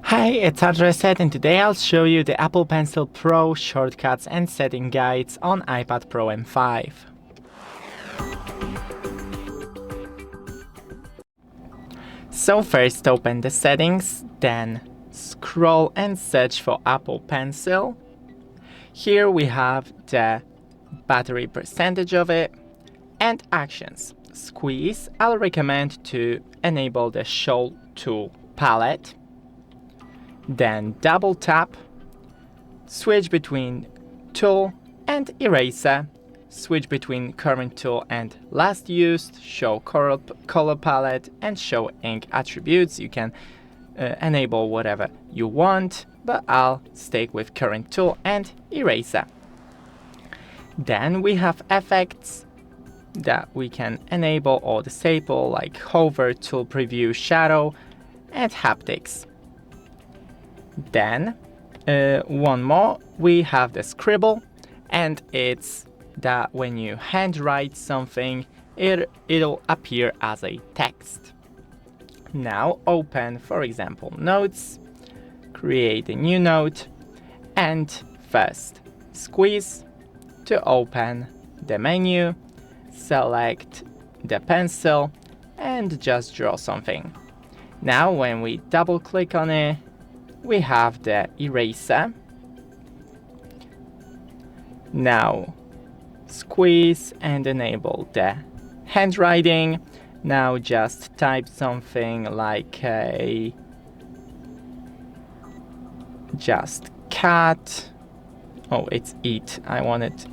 Hi, it's HardReset, and today I'll show you the Apple Pencil Pro shortcuts and setting guides on iPad Pro M5. So first open the settings, then scroll and search for Apple Pencil. Here we have the battery percentage of it and actions. Squeeze, I'll recommend to enable the Show Tool palette. Then double tap, switch between tool and eraser, switch between current tool and last used, show color palette and show ink attributes. You can enable whatever you want, but I'll stick with current tool and eraser. Then we have effects that we can enable or disable, like hover, tool preview, shadow and haptics. Then one more, we have the Scribble, and it's that when you handwrite something, it'll appear as a text. Now open, for example, Notes, create a new note, and first squeeze to open the menu, select the pencil, and just draw something. Now when we double click on it, we have the eraser. Now squeeze and enable the handwriting. Now just type something like just cat. Oh, it's eat. I wanted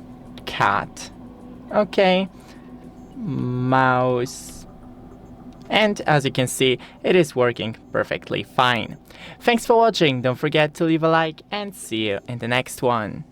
cat. Okay. Mouse. And as you can see, it is working perfectly fine. Thanks for watching, don't forget to leave a like and see you in the next one.